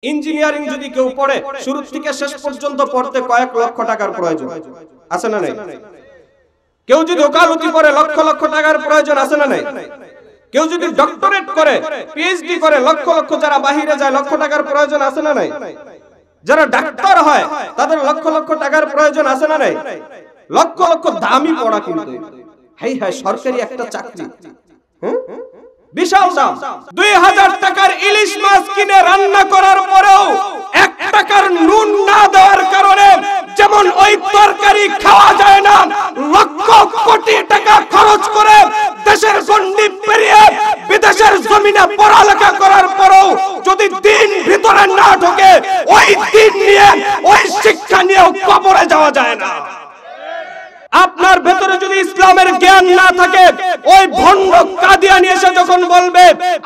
Engineering যদি কেউ পড়ে শুরু থেকে শেষ পর্যন্ত পড়তে কয়েক লক্ষ টাকার প্রয়োজন আছে না নাই? কেউ যদি ওকালতি করে লক্ষ লক্ষ টাকার প্রয়োজন আছে না নাই? কেউ যদি ডক্টরেট করে পিএইচডি করে লক্ষ লক্ষ, যারা বাহিরে যায় লক্ষ টাকার প্রয়োজন আছে না নাই? যারা ডাক্তার হয় তাদের লক্ষ লক্ষ টাকার প্রয়োজন আছে না নাই? লক্ষ লক্ষ দামি পড়া, কিন্তু হাই হাই সরকারি একটা চাকরি বিশাল দাম। 2000 টাকার ইলিশ মাছ কিনে রান্না করার পরেও 1 টাকার নুন না দেওয়ার কারণে যেমন ওই তরকারি খাওয়া যায় না, লক্ষ কোটি টাকা খরচ করে দেশের গণ্ডি পেরিয়ে বিদেশের জমিনে পড়ালেখা করার পরেও যদি দিন ভিতরে না ঢোকে, ওই দিন নিয়ে ওই শিক্ষা নিয়ে কবরে যাওয়া যায় না। আপনার ভেতরে যদি ইসলামের জ্ঞান না থাকে, ওই ভণ্ড কাদিয়ানী এসে যখন বলবে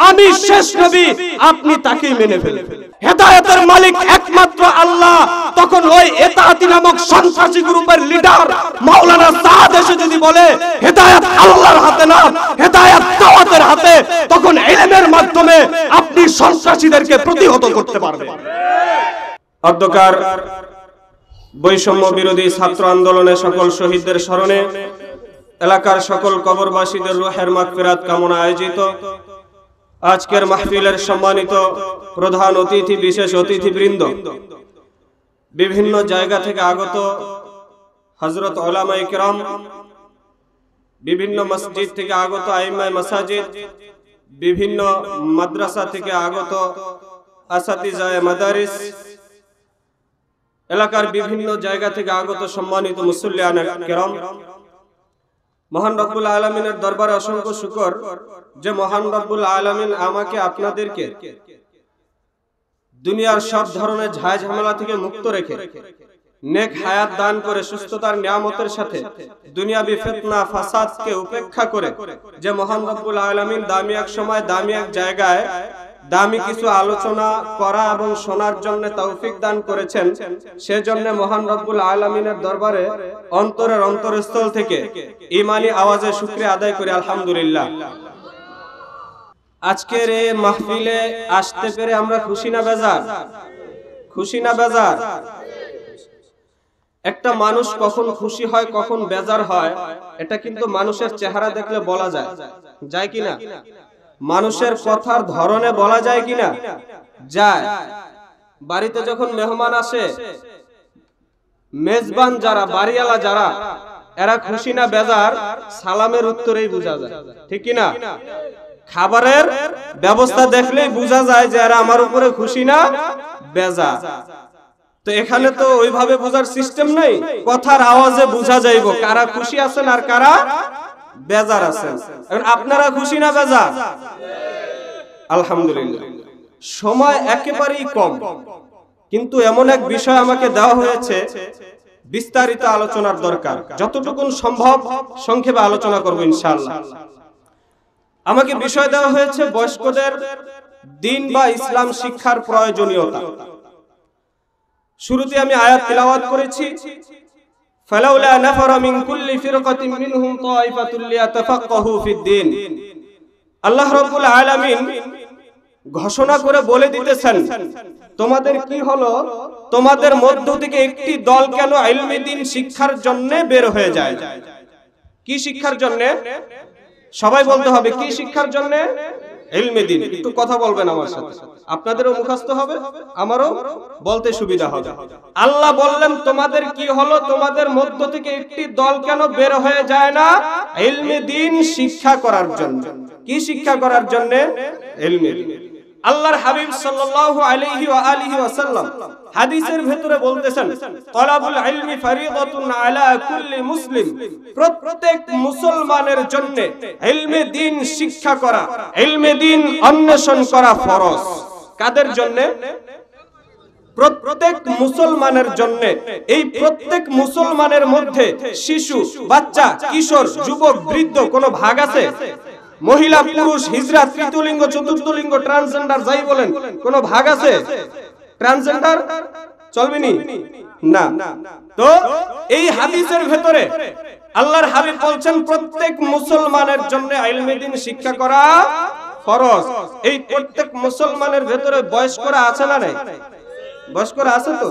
আমি শেষ নবী, আপনি তাকেই মেনে ফেলবেন। হেদায়েতের মালিক একমাত্র আল্লাহ। তখন ওই এতাআতি নামক সন্ত্রাসী গ্রুপের লিডার মাওলানা সাদ এসে যদি বলে হেদায়েত আল্লাহর হাতে না, হেদায়েত দাওয়াতের হাতে, তখন ইলমের মাধ্যমে আপনি সন্ত্রাসীদেরকে প্রতিহত করতে পারবেন। অধ্যকার বৈষম্য বিরোধী ছাত্র আন্দোলনে সকল শহীদদের স্মরণে এলাকার সকল কবরবাসীদের রূহের মাগফিরাত কামনা আয়োজিত আজকের মাহফিলের সম্মানিত প্রধান অতিথি, বিশেষ অতিথিবৃন্দ, বিভিন্ন জায়গা থেকে আগত হযরত উলামায়ে কিরাম, বিভিন্ন মসজিদ থেকে আগত আইম্মায়ে মাসাজিদ, বিভিন্ন মাদ্রাসা থেকে আগত আসাতিজায়ে মাদারিস, এলাকার বিভিন্ন জায়গা থেকে আগত সম্মানিত মুসল্লিয়ান কিরাম, মহান রব্বুল আলামিনের দরবারে অসংখ্য শুকর যে মহান রব্বুল আলামিন আমাকে আপনাদেরকে দুনিয়ার সব ধরনের ঝায় ঝামেলা থেকে মুক্ত রেখে নেক হায়াত দান করে সুস্থতার নিয়ামতের সাথে দুনিয়াবি ফিতনা ফাসাদকে উপেক্ষা করে যে মহান রব্বুল আলামিন দামি এক সময় দামি এক জায়গায় দামি কিছু আলোচনা করা এবং শোনার জন্য তৌফিক দান করেছেন, সেজন্য মহান রব্বুল আলামিনের দরবারে অন্তরের অন্তরস্থল থেকে ঈমানি আওয়াজে শুকরিয়া আদায় করি আলহামদুলিল্লাহ। আজকের এই মাহফিলে আসতে পেরে আমরা খুশি না বেজার? খুশি না বেজার? একটা মানুষ কখন খুশি হয় কখন বেজার হয় এটা কিন্তু মানুষের চেহারা দেখলে বলা যায়, যায় কিনা? মানুষের কথার ধরনে বলা যায় কিনা? যায়। বাড়িতে যখন মেহমান আসে, মেজবান যারা, বাড়িওয়ালা যারা, এরা খুশি না বেজার সালামের উত্তরেই বোঝা যায়, ঠিক কিনা? খাবারের ব্যবস্থা দেখলেই বোঝা যায় যে এরা আমার উপরে খুশি না বেজার। তো এখানে তো ওইভাবে বোঝার সিস্টেম নাই, কথার আওয়াজে বোঝা যাইব কারা খুশি আছেন আর কারা বেজার আছেন। এখন আপনারা খুশি না বেজার? আলহামদুলিল্লাহ। সময় একেবারেই কম, কিন্তু এমন এক বিষয় আমাকে দেওয়া হয়েছে বিস্তারিত আলোচনার দরকার, যতটুকু সম্ভব সংক্ষেপে আলোচনা করব ইনশাআল্লাহ। আমাকে বিষয় দেওয়া হয়েছে বয়স্কদের দ্বীন বা ইসলাম শিক্ষার প্রয়োজনীয়তা। শুরুতে আমি আয়াত তিলাওয়াত করেছি, ফালাউলা নাফারা মিন কুল্লি ফিরকাতিন মিনহুম তাইফাতুল লিয়াতাফাক্কাহু ফিদ-দ্বীন। আল্লাহ রাব্বুল আলামিন ঘোষণা করে বলে দিতেছেন, তোমাদের কি হলো, তোমাদের মধ্য থেকে একটি দল কেন ইলমে দ্বীন শিক্ষার জন্য বের হয়ে যায়। কি শিক্ষার জন্য? সবাই বলতে হবে, কি শিক্ষার জন্য? ইলমে দ্বীন। একটু কথা বলবেন আমার সাথে, আপনাদেরও মুখস্থ হবে, আমারও বলতে সুবিধা হবে। আল্লাহ বললেন তোমাদের কি হলো, তোমাদের মধ্য থেকে একটি দল কেন বের হয়ে যায় না ইলমে দ্বীন শিক্ষা করার জন্য। কি শিক্ষা করার জন্য? ইলমে দ্বীন। আল্লাহর হাবিব সাল্লাল্লাহু আলাইহি ওয়া আলিহি ওয়াসাল্লাম হাদিসের ভিতরে বলতেছেন, তালাবুল ইলমি ফরিদাতুন আলা কুল্লি মুসলিম। প্রত্যেক মুসলমানের জন্য ইলমে দ্বীন শিক্ষা করা, ইলমে দ্বীন অন্বেষণ করা ফরজ। কাদের জন্য? প্রত্যেক মুসলমানের জন্য। এই প্রত্যেক মুসলমানের মধ্যে শিশু, বাচ্চা, কিশোর, যুবক, বৃদ্ধ কোনো ভাগ আছে? মহিলা, পুরুষ, হিজড়া, তৃতীয়লিঙ্গ, চতুর্থলিঙ্গ, ট্রান্সজেন্ডার যাই বলেন, কোনো ভাগ আছে? ট্রান্সজেন্ডার চলবে না। তো এই হাদিসের ভেতরে আল্লাহর হাবিব বলছেন প্রত্যেক মুসলমানের জন্য ইলমে দ্বীন শিক্ষা করা ফরজ। এই প্রত্যেক মুসলমানের ভেতরে বয়স্করা আছে না নাই? বয়স্করা আছে তো,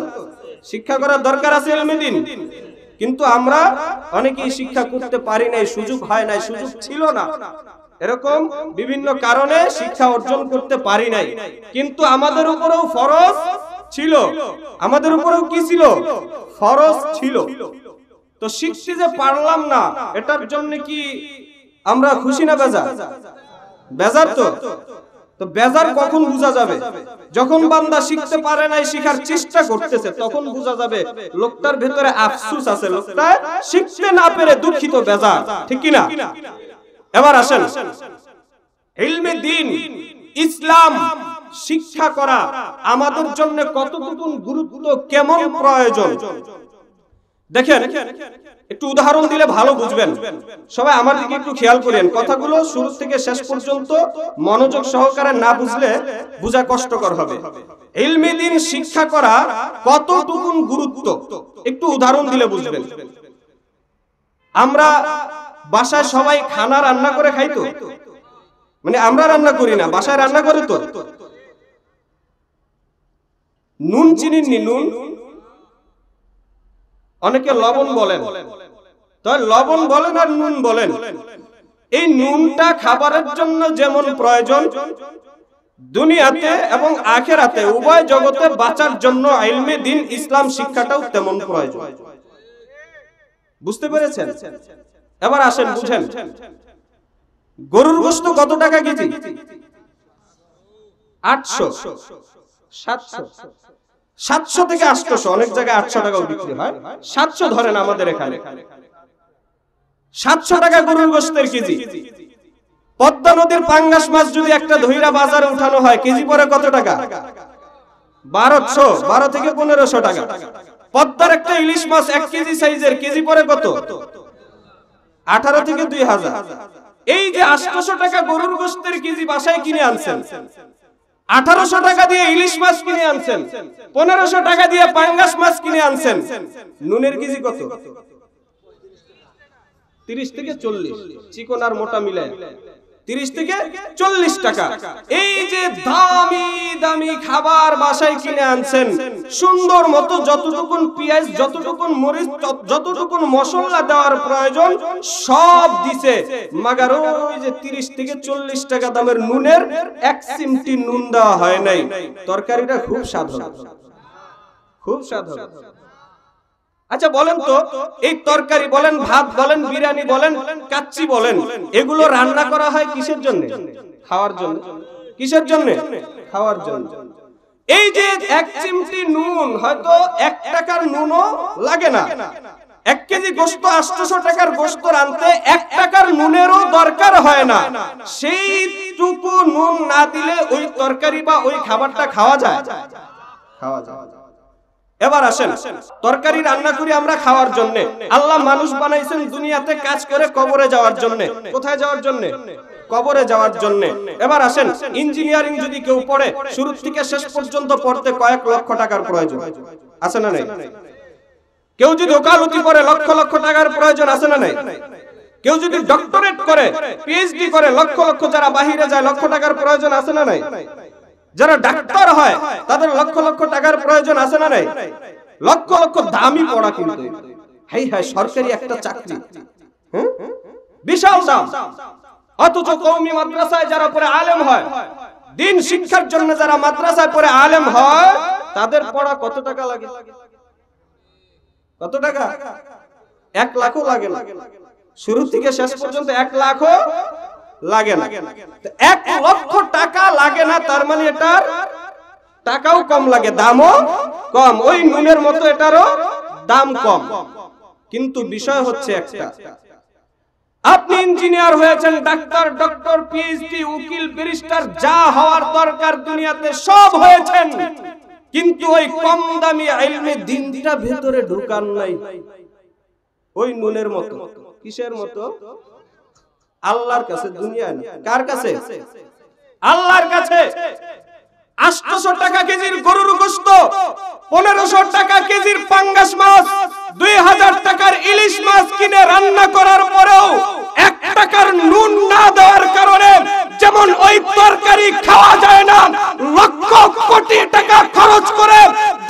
শিক্ষা করার দরকার আছে ইলমে দ্বীন। কিন্তু আমরা অনেকেই শিক্ষা করতে পারি নাই, সুযোগ হয় নাই, সুযোগ ছিল না, এরকম বিভিন্ন কারণে শিক্ষা অর্জন করতে পারি নাই। কিন্তু আমাদের উপরেও ফরজ ছিল, আমাদের উপরেও কি ছিল? ফরজ ছিল। তো শিখতে যে পারলাম না, এটার জন্য কি আমরা খুশি না বেজার? বেজার তো। তো বেজার কখন বোঝা যাবে? যখন বান্দা শিখতে পারে নাই, শিখার চেষ্টা করতেছে, তখন বোঝা যাবে লোকটার ভেতরে আফসোস আছে, লোকটা শিখতে না পেরে দুঃখিত, বেজার, ঠিক কি না? এবার আসেন, ইলমে দ্বীন ইসলাম শিক্ষা করা আমাদের জন্য কতটুকু গুরুত্ব, কেমন প্রয়োজন দেখেন। একটু উদাহরণ দিলে ভালো বুঝবেন। সবাই আমার দিকে একটু খেয়াল করেন, কথাগুলো শুরু থেকে শেষ পর্যন্ত মনোযোগ সহকারে না বুঝলে বোঝা কষ্টকর হবে। ইলমে দ্বীন শিক্ষা করা কতটুকু গুরুত্ব একটু উদাহরণ দিলে বুঝবেন। আমরা বাসায় সবাই খানা রান্না করে খাই তো, মানে আমরা রান্না করি না, বাসায় রান্না করে তো। নুন চিনেন নি? নুন অনেকে লবণ বলেন, তো লবণ বলেন আর নুন বলেন। এই নুনটা খাবারের জন্য যেমন প্রয়োজন, দুনিয়াতে এবং আখিরাতে উভয় জগতে বাঁচার জন্য ইলমে দ্বীন ইসলাম শিক্ষাটাও তেমন প্রয়োজন। বুঝতে পেরেছেন? এবার আসেন বুঝেন, গরুর গোশত কত টাকা কেজি? 800, 700, 700 থেকে 800, অনেক জায়গায় 800 টাকাও বিক্রি হয়। 700 ধরেন আমাদের এখানে, 700 টাকা গরুর গোশতের কেজি। পদ্মা নদীর পাঙ্গাস মাছ যদি একটা ধইরা বাজারে উঠানো হয়, কেজি পরে কত টাকা? 1200, 12 থেকে 1500 টাকা। পদ্মার একটা ইলিশ মাছ 1 কেজি সাইজের, কেজি পরে কত? 18 থেকে 2000। এই যে 800 টাকা গরুর গোশতের কেজি বাসায় কিনে আনছেন, 1800 টাকা দিয়ে ইলিশ মাছ কিনে আনছেন, 1500 টাকা দিয়ে পাঙ্গাস মাছ কিনে আনছেন, নুনের কেজি কত? 30 থেকে 40, চিকন আর মোটা মিলে 30 থেকে 40 টাকা। এই যে দামি দামি খাবার বাসায় কিনে আনছেন, সুন্দর মতো যতটুকুন পেঁয়াজ, যতটুকুন মরিচ, যতটুকুন মশলা দেওয়ার প্রয়োজন সব দিছে, মাগার ওই যে 30 থেকে 40 টাকা দামের নুনের 1 চিমটি নুন দেওয়া হয় নাই। তরকারিটা খুব স্বাদ হবে, খুব স্বাদ হবে। আচ্ছা বলেন তো, এই তরকারি বলেন, ভাত বলেন, বিরিয়ানি বলেন, কাচ্চি বলেন, এগুলো রান্না করা হয় কিসের জন্য? খাওয়ার জন্য। কিসের জন্য? খাওয়ার জন্য। এই যে 1 চিমটি নুন, হয়তো 1 টাকার নুনও লাগে না। 1 কেজি গোশত, 800 টাকার গোশত রানতে 1 টাকার নুনেরও দরকার হয় না। সেইটুকু নুন না দিলে ওই তরকারি বা ওই খাবারটা খাওয়া যায়? খাওয়া যায়। এবার আসেন, তরকারি রান্না করি আমরা খাওয়ার জন্য। আল্লাহ মানুষ বানাইছেন দুনিয়াতে কাজ করে কবরে যাওয়ার জন্য। কোথায় যাওয়ার জন্য? কবরে যাওয়ার জন্য। এবার আসেন, ইঞ্জিনিয়ারিং যদি কেউ পড়ে, শুরু থেকে শেষ পর্যন্ত পড়তে কয়েক লক্ষ টাকার প্রয়োজন আছে না নাই? কেউ যদি ওকালতি করে, লক্ষ লক্ষ টাকার প্রয়োজন আছে না নাই? কেউ যদি ডক্টরেট করে, পিএইচডি করে, লক্ষ লক্ষ, যারা বাহিরে যায়, লক্ষ টাকার প্রয়োজন আছে না নাই? যারা ডাক্তার হয় তাদের লক্ষ লক্ষ টাকার প্রয়োজন আছে না নাই? লক্ষ লক্ষ দামি পড়া, কিন্তু হাই হাই সরকারি একটা চাকরি, বিশাল দাম। অথচ কওমি মাদ্রাসায় যারা পড়ে আলেম হয়, দিন শিক্ষার জন্য যারা মাদ্রাসায় পড়ে আলেম হয়, তাদের পড়া কত টাকা লাগে? কত টাকা? 1 লাখও লাগে না। শুরু থেকে শেষ পর্যন্ত 1 লাখও লাগে না। 1 লক্ষ টাকা লাগে না, তার মানে এটার টাকাও কম লাগে, দামও কম। ওই নুনের মতো এটারও দাম কম। কিন্তু বিষয় হচ্ছে একটা, আপনি ইঞ্জিনিয়ার হয়েছেন, ডাক্তার, ডক্টর, পিএইচডি, উকিল, ব্যারিস্টার, যা হওয়ার দরকার দুনিয়াতে সব হয়েছেন, কিন্তু ওই কম দামি ইলমে দ্বীনটা ভেতরে ঢুকান নাই। ওই নুনের মতো। কিসের মতো? আল্লাহর কাছে, দুনিয়ায় না। কার কাছে? আল্লাহর কাছে। 800 টাকা কেজির গরুর গোশত, 1500 টাকা কেজির পাঙ্গাস মাছ, 2000 টাকার ইলিশ মাছ কিনে রান্না করার পরেও 1 টাকার নুন না দেওয়ার কারণে যেমন ওই তরকারি খাওয়া যায় না লক্ষ কোটি টাকা খরচ করে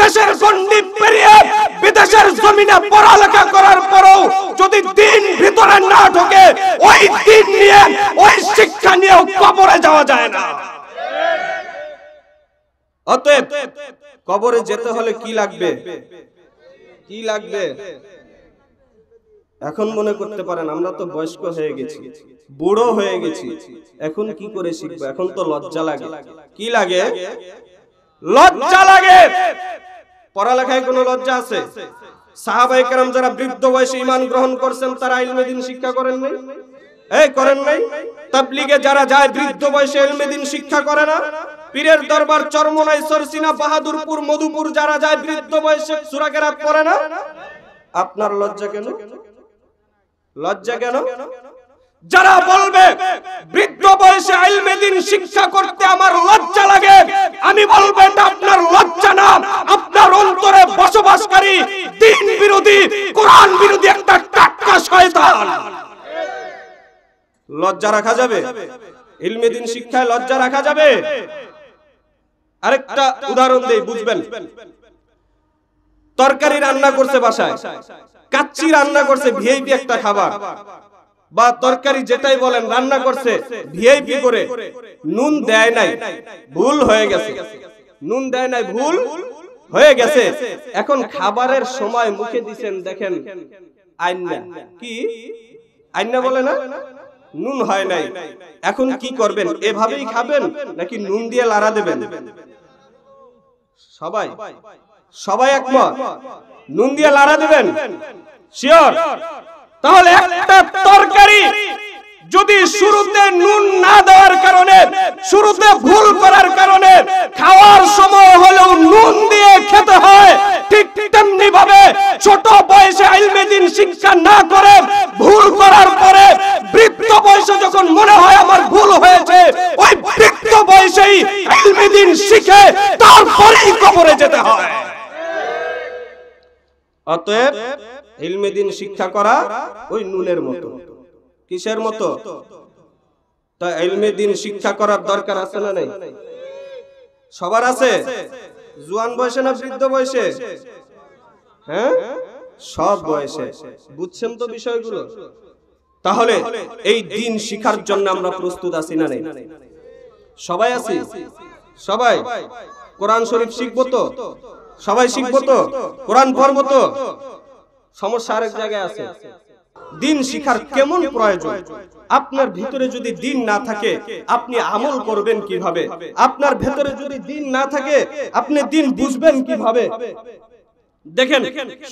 দেশের গণ্ডি পেরিয়ে বিদেশের জমিনে পড়ালেখা করার পরও যদি দিন ভিতরে না ঢোকে ওই দিন নিয়ে ওই শিক্ষা নিয়ে কবরে যাওয়া যায় না। অতএব কবরে যেতে হলে কি লাগবে? কি লাগবে? এখন মনে করতে পারেন আমরা তো বয়স্ক হয়ে গেছি, বুড়ো হয়ে গেছি, এখন কি করে শিখবো? এখন তো লজ্জা লাগে। কি লাগে? লজ্জা লাগে। পড়ালেখায় কোনো লজ্জা আছে? সাহাবায়ে কেরাম যারা বৃদ্ধ বয়সে ঈমান গ্রহণ করছেন তারা ইলমে দ্বীন শিক্ষা করেন নাই? করেন নাই? তাবলীগে যারা যায় বৃদ্ধ বয়সে ইলমে দ্বীন শিক্ষা করে না? পীরের দরবার চরমনাই, সরসিনা, বাহাদুরপুর, মধুপুর যারা যায় বৃদ্ধ বয়সে সূরা কেরাত পড়ে না? আপনার লজ্জা কেন? লজ্জা কেন? যারা বলবে বৃদ্ধ বয়সে ইলমে দ্বীন শিক্ষা করতে আমার লজ্জা লাগে, আমি বলবো এটা আপনার লজ্জা না, আপনার অন্তরে বসবাসকারী দ্বীন বিরোধী, কোরআন বিরোধী একটা টাটকা শয়তান। লজ্জা রাখা যাবে? ইলমে দ্বীন শিক্ষায় লজ্জা রাখা যাবে? আরেকটা উদাহরণ দেই, বুঝবেন। তরকারি রান্না করছে বাসায়, কাচ্চি রান্না করছে, ভিআইপি একটা খাবার, বা তরকারি যেটাই বলেন রান্না করছে ভিআইপি করে, নুন দেয় নাই, ভুল হয়ে গেছে, নুন দেয় নাই, ভুল হয়ে গেছে। এখন খাবারের সময় মুখে দিবেন, দেখেন আইনা, কি আইনা বলে না, নুন হয় নাই। এখন কি করবেন? এভাবেই খাবেন নাকি নুন দিয়ে লাড়া দেবেন? সবাই সবাই একমত, নুন দিয়ে লাড়া দেবেন, শিওর? তাহলে একটা তরকারি যদি শুরুতে নুন না দেওয়ার কারণে, শুরুতে ভুল করার কারণে খাওয়ার সময় হলেও নুন দিয়ে খেতে হয়, ঠিক তেমনি ভাবে ছোট বয়সে ইলমে দ্বীন শিক্ষা না করে ভুল করার পরে বৃদ্ধ বয়সে যখন মনে হয় আমার ভুল হয়েছে, ওই বৃদ্ধ বয়সেই ইলমে দ্বীন শিখে তারপরেই কবরে যেতে হয়। অতএব ইলমে দ্বীন শিক্ষা করা ওই নুনের মতো। কিসের মতো? তা ইলমে দ্বীন শিক্ষা করার দরকার আছে না নাই? সবার আছে? জোয়ান বয়সে না বৃদ্ধ বয়সে? হ্যাঁ, সব বয়সে। বুঝছেন তো বিষয়গুলো? তাহলে এই দ্বীন শিখার জন্য আমরা প্রস্তুত আছি না নাই? সবাই আছি? সবাই কোরআন শরীফ শিখবো তো? সবাই শিখবো তো? কোরআন পড়বো তো? সমস্যা আরেক জায়গায় আছে। দ্বীন শিখার কেমন প্রয়োজন? আপনার ভিতরে যদি দ্বীন না থাকে আপনি আমল করবেন কিভাবে? আপনার ভিতরে যদি দ্বীন না থাকে আপনি দ্বীন বুঝবেন কিভাবে? দেখেন,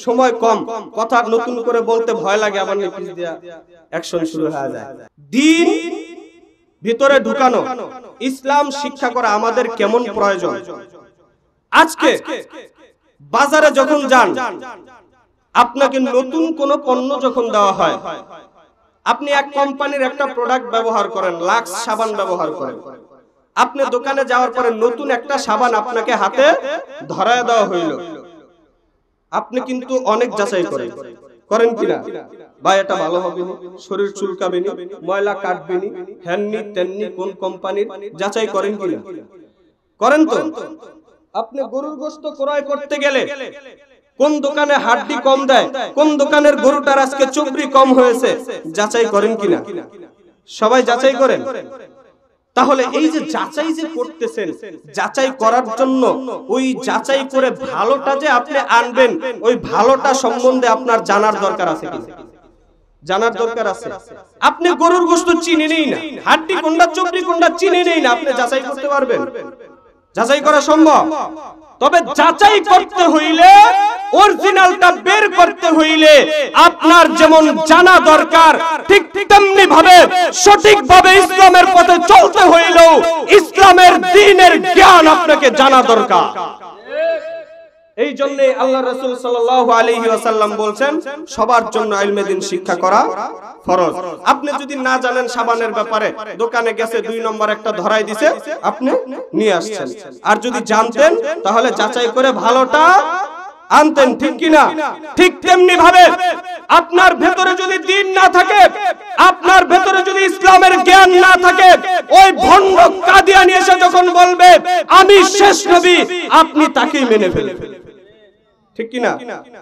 সময় কম, কথা নতুন করে বলতে ভয় লাগে, আবার নিপিস দিয়া অ্যাকশন শুরু হয়ে যায়। দ্বীন ভিতরে ঢুকানো, ইসলাম শিক্ষা করা আমাদের কেমন প্রয়োজন? আজকে বাজারে যখন যান, আপনাকে নতুন কোন পণ্য যখন দেওয়া হয়, আপনি এক কোম্পানির একটা প্রোডাক্ট ব্যবহার করেন, লাক্স সাবান ব্যবহার করেন, আপনি দোকানে যাওয়ার পরে নতুন একটা সাবান আপনাকে হাতে ধরায় দেওয়া হইল, আপনি কিন্তু অনেক যাচাই করেন কিনা? বা এটা ভালো হবে না, শরীর চুলকাবে না, ময়লা কাটবে না, হ্যাননি তেননি, কোন কোম্পানির, যাচাই করেন কিনা? করেন তো? আপনি গরুর গোশত ক্রয় করতে গেলে কোন দোকানে হাড্ডি কম দেয়, কোন দোকানের গরুটার আজকে চর্বি কম হয়েছে, যাচাই করেন কিনা? সবাই যাচাই করেন। তাহলে এই যে যাচাই যে করতেছেন, যাচাই করার জন্য ওই যাচাই করে ভালোটা যে আপনি আনবেন, ওই ভালোটা সম্বন্ধে আপনার জানার দরকার আছে কি? জানার দরকার আছে। আপনি গরুর গোশত চিনে নেই না, হাড্ডি কোনটা চর্বি কোনটা চিনে নেই না, আপনি যাচাই করতে পারবেন? যাচাই করা সম্ভব? তবে যাচাই করতে হইলে, অরিজিনালটা বের করতে হইলে আপনার যেমন জানা দরকার, ঠিক তেমনি ভাবে সঠিকভাবে ইসলামের পথে চলতে হইলেও ইসলামের দ্বীনের জ্ঞান আপনাকে জানা দরকার। এই জন্য আল্লাহ রাসূল সাল্লাল্লাহু আলাইহি ওয়াসাল্লাম বলেন সবার জন্য ইলমে দ্বীন শিক্ষা করা ফরজ। আপনি যদি না জানেন সাবানের ব্যাপারে, দোকানে গেছে 2 নম্বর একটা ধরাই দিছে, আপনি নিয়ে আসছেন। আর যদি জানতেন তাহলে যাচাই করে ভালোটা আনতেন, ঠিক কিনা? ঠিক তেমনি ভাবে আপনার ভেতরে যদি দ্বীন না থাকে, আপনার ভেতরে যদি ইসলামের জ্ঞান না থাকে, ওই ভণ্ড কাদিয়ানী এসে যখন বলবে আমি শেষ নবী, আপনি তাকেই মেনে ফেলবেন, ঠিক কিনা?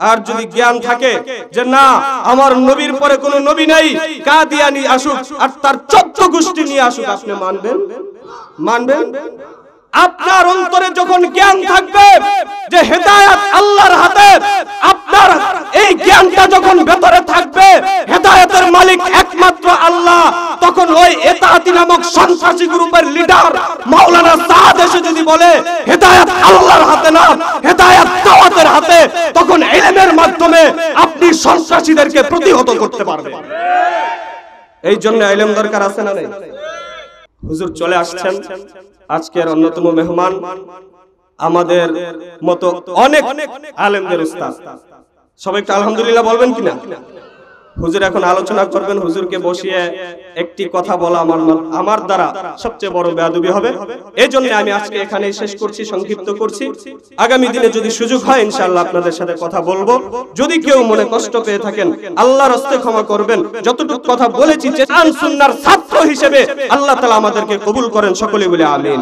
আর যদি জ্ঞান থাকে যে না, আমার নবীর পরে কোনো নবী নাই, কাদিয়ানী আসুক আর তার 14 গোষ্ঠী নিয়ে আসুক, আপনি মানবেন? মানবেন? আপনার অন্তরে যখন জ্ঞান থাকবে যে হেদায়েত আল্লাহর হাতে, আপনার এই জ্ঞানটা যখন ভেতরে থাকবে হেদায়েতের মালিক একমাত্র আল্লাহ, তখন ওই এতাআতি নামক সন্ত্রাসী গ্রুপের লিডার মাওলানা সাদ এসে যদি বলে হেদায়েত আল্লাহর হাতে না, হেদায়েত দাওয়াতের হাতে, তখন ইলমের মাধ্যমে আপনি সন্ত্রাসীদেরকে প্রতিহত করতে পারবেন। এই জন্য ইলম দরকার, আছে না নাই? হুজুর চলে আসছেন, আজকের অন্যতম মেহমান, আমাদের মতো অনেক আলেমদের উস্তাদ। সবাই একটু আলহামদুলিল্লাহ বলবেন কিনা? হুজুর এখন আলোচনা করবেন। হুজুরকে বসিয়ে একটি কথা বলা আমার দ্বারা সবচেয়ে বড় বেয়াদবি হবে। এই জন্য আমি আজকে এখানেই শেষ করছি, সংক্ষিপ্ত করছি। আগামী দিনে যদি সুযোগ হয় ইনশাআল্লাহ আপনাদের সাথে কথা বলবো। যদি কেউ মনে কষ্ট পেয়ে থাকেন আল্লাহর হস্তে ক্ষমা করবেন। যতটুকু কথা বলেছি কোরআন সুন্নাহর ছাত্র হিসেবে আল্লাহ তাআলা আমাদেরকে কবুল করেন, সকলে বলে আমিন।